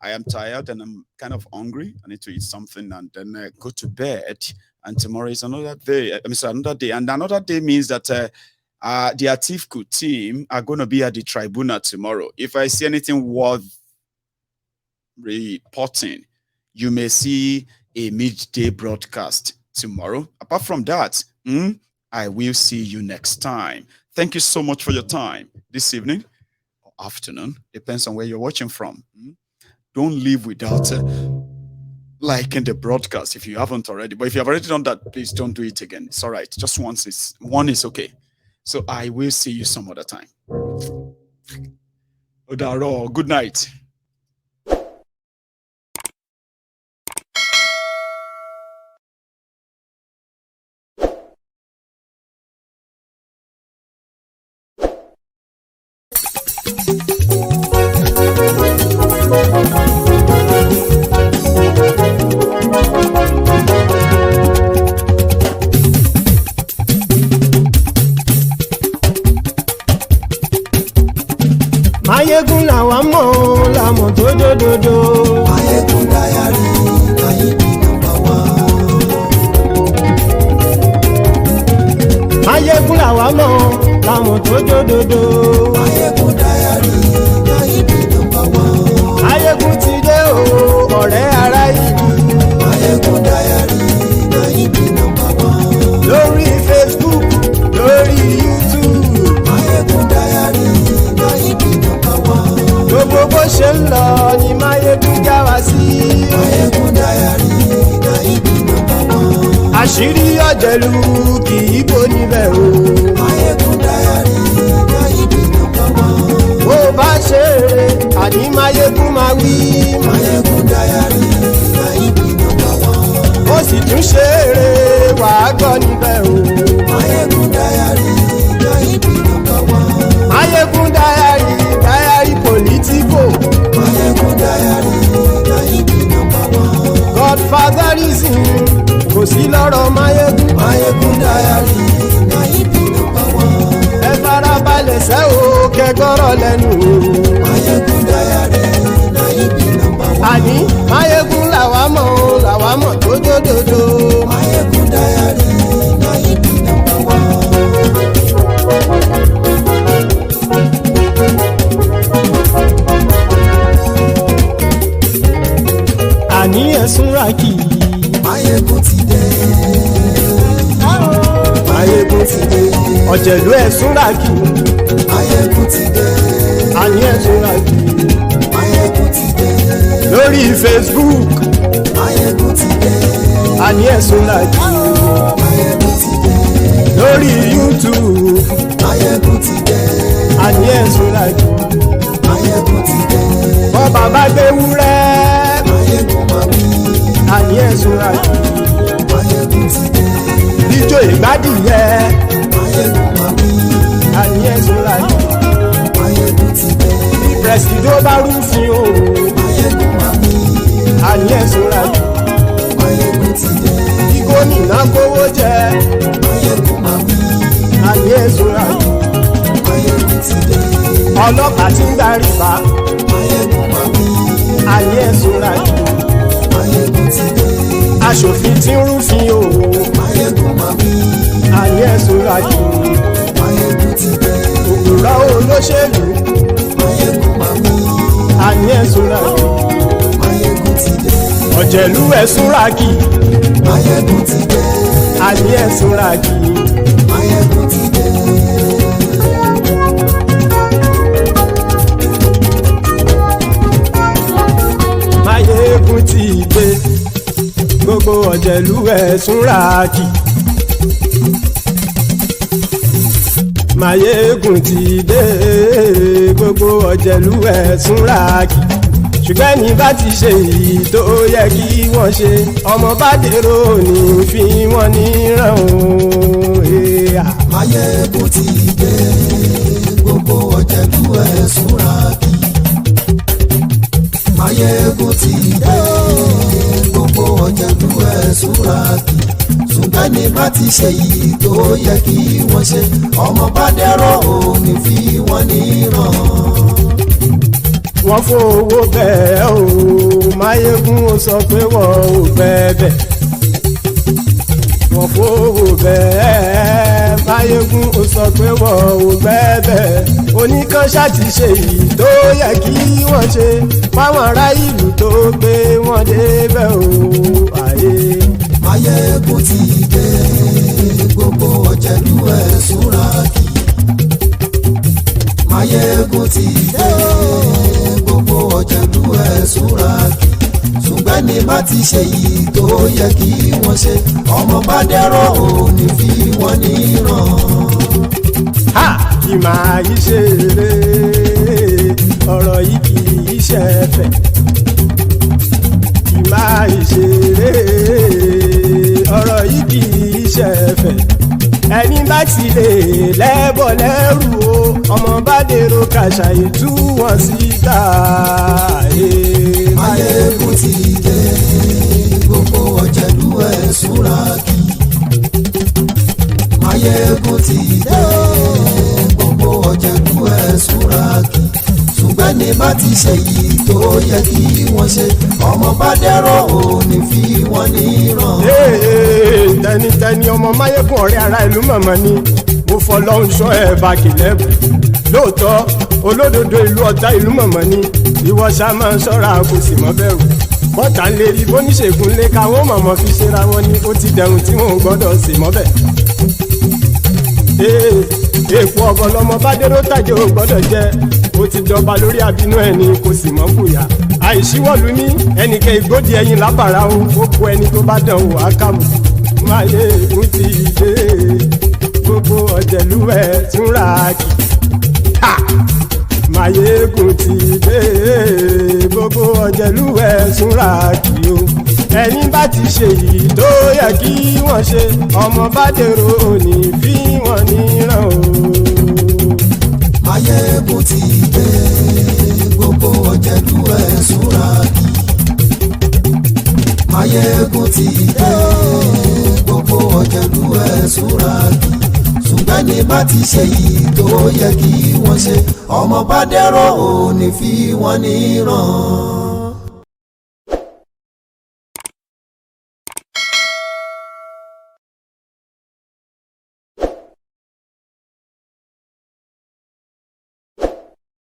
I am tired and I'm kind of hungry. I need to eat something and then go to bed. And tomorrow is another day. Another day. And another day means that the Atifku team are going to be at the tribunal tomorrow. If I see anything worth reporting, you may see a midday broadcast tomorrow. Apart from that, I will see you next time. Thank you so much for your time this evening or afternoon. Depends on where you're watching from. Don't leave without liking the broadcast if you haven't already. But if you have already done that, please don't do it again. It's all right. Just once. One is okay. So I will see you some other time. Odaro, good night. Mayegun làwa mọ̀ làmọ̀ tó dòdòdò. Mayegun Diary Nayibi #1. Mayegun làwa mọ̀ làmọ̀ tó dòdòdò. Mayegun Diary Nayibi #1. Mayegun ti dé o ọ̀rẹ́ ara yìí. Mayegun Diary Nayibi #1. Lórí Facebook, lórí YouTube. Mayegun Diary Nayibi #1. àṣírí ọ̀jẹ̀lú kì í bò níbẹ̀ o. Máyégún Diary Náíbì nọ́mbà 1. bó bá ṣe eré àní Máyégún máa wí. Máyégún Diary Náíbì nọ́mbà 1. ó sì tún ṣe eré wàá gbọ́ níbẹ̀ o. Máyégún Diary Náíbì nọ́mbà 1. Máyégún Diary political. Máyégún Diary Náíbì nọ́mbà 1. Godfatherism kò sí lọ́rọ̀ Máyégún. Máyégún Diary Náíbì nọ́mbà 1. ẹ farabalẹ̀ sẹ́ o kẹgọ́rọ̀ lẹ́nu o. Máyégún Diary Náíbì nọ́mbà 1. àní Máyégún làwa mọ̀ tó dòdòdò. Máyégún Diary Náíbì nọ́mbà 1. àní ẹ̀sùn ràkì. Máyégún ti dé. Máyégún ti dé. ọ̀jẹ̀lú ẹ̀sùn ràkì. Máyégún ti dé. àní ẹ̀sùn ràkì. Máyégún ti dé. lórí Facebook. Máyégún ti dé. àní ẹ̀sùn ràkì. Máyégún ti dé. lórí YouTube. Máyégún ti dé. àní ẹ̀sùn ràkì. Máyégún ti dé. bọ́ bàbá gbé wúrẹ́. Máyégún máa wí. àní ẹ̀sùn ràkì. Máyégún ti dé. ijó ìgbádìyẹ. Máyégún máa wí. àní ẹ̀sùn ràkì. Máyégún ti dé. bí pẹ̀sìdó bá rúfin o. Máyégún máa wí. àní ẹ̀sùn ràkì. Máyégún ti dé. bí gómìnà kówó jẹ. Máyégún máa wí. àní ẹ̀sùn ràkì. Máyégún ti dé. ọlọ́pàá tí ń gba rìbá. Máyégún máa wí. àní ẹ̀sùn ràkì. Máyégún ti dé. aṣòfin tí ń rúfin o. Máyégún máa wí. àní ẹ̀sùn ràkì. Máyégún ti dé. òpùrọ́ olóṣèlú. Máyégún máa wí. àní ẹ̀sùn ràkì. Máyégún ti dé. ọ̀jẹ̀lú ẹ̀sùn ràkì. Máyégún ti dé. àní ẹ̀sùn ràkì. Máyégún ti dé. Máyégún ti dé. gbogbo ọ̀jẹ̀lú ẹ̀sùn ràkì. Máyégún ti dé. gbogbo ọ̀jẹ̀lú ẹ̀sùn ràkì. ṣùgbọ́n ní bá ti ṣe èyí tó yẹ kí wọ́n ṣe ọmọ bá dèrò ní fi wọ́n níran o. Máyégún ti dé. Gbogbo ọ̀jẹ̀lú ẹ̀sùn ràkì. Máyégún ti dé. Gbogbo ọ̀jẹ̀lú ẹ̀sùn ràkì. ṣùgbọ́n ní bá ti ṣe yìí tó yẹ kí wọ́n ṣe ọmọ bá dẹ́rọ̀ ò ní fi wọ́n níran. wọ́n fowó bẹ́ẹ̀ o Máyégún ó sọ pé wọ́n ò bẹ́ẹ̀ wọ́n fowó bẹ́ẹ̀ Máyégún ó sọ pé wọ́n ò bẹ́ẹ̀ oníkan ṣáàtì ṣe èyí tó yẹ kí wọ́n ṣe fáwọn ará ìlú tó gbé wọn débẹ̀ o àyè. Máyégún ti dé gbogbo ọ̀jẹ̀lú ẹ̀ súnra kì. Máyégún ti dé gbogbo ọ̀jẹ̀lú ẹ̀ súnra kì. ṣùgbọ́n ní bá ti ṣe yìí tó yẹ kí wọ́n ṣe ọmọ bá dẹ́rọ̀ ò ní fi wọ́n níran. ha kì máa yí ṣe eré ọ̀rọ̀ yìí kì í ṣe ẹ̀fẹ̀ kì máa yí ṣe eré ọ̀rọ̀ yìí kì í ṣe ẹ̀fẹ̀ ẹni bá ti lè lẹ́bọ̀ lẹ́rù o ọmọ bá dèrò kàṣàyè tú wọn síta. Máyégún ti dé gbogbo ọ̀jẹ̀lú ẹ̀ súnra kì. Máyégún ti dé gbogbo ọ̀jẹ̀lú ẹ̀ súnra kì. ṣùgbọ́n ní bá ti ṣe yìí tó yẹ kí wọ́n ṣe ọmọ bá dẹ́rọ̀ ò ní fi wọ́n níran. tẹnitẹni ọmọ Máyégún ọ̀rẹ́ ara ìlú mọ̀mọ́ ni mo fọlọ́hún sọ ẹ̀ bá kìlẹ́bù lóòótọ́ olódodo ìlú ọ̀tá ìlú mọ̀mọ́ ni ìwọ ṣá máa ń ṣọ́ra kò sì mọ́ bẹ̀rù bọ́tà ń lè rí bóníṣègùn lé káwọn mọ̀mọ́ fi ṣera wọn ni ó ti dẹrùn tí wọn ò gbọ́dọ̀ sì mọ́ bẹ̀. èèpo ọ̀bọ̀lọmọ bá dérò tàjẹ́ ò gbọ́dọ̀ jẹ́ ó ti jọba lórí àbínú ẹni kò sì mọ́ fòyà àìsíwọ́lu ní ẹnìkẹ́ ìgbódì ẹyin lábàrá ó kó ẹni tó bá dán wò á kàmù Máyégún ti dé gbogbo ọ̀jẹ̀lú ẹ̀ túnra kì. Máyégún ti dé gbogbo ọ̀jẹ̀lú ẹ̀ túnra kì o. Ẹni bá ti ṣe yìí tó yẹ kí wọ́n ṣe ọmọ bá dèrò òní fi wọ́n níran o. Máyégún ti dé gbogbo ọ̀jẹ̀lú ẹ̀ túnra kì. Máyégún ti dé gbogbo ọ̀jẹ̀lú ẹ̀ túnra kì. Ṣùgbọ́n ní bá ti ṣe yìí tó yẹ kí wọ́n ṣe ọmọ bá dẹ̀rọ̀ òní fi wọ́n níran.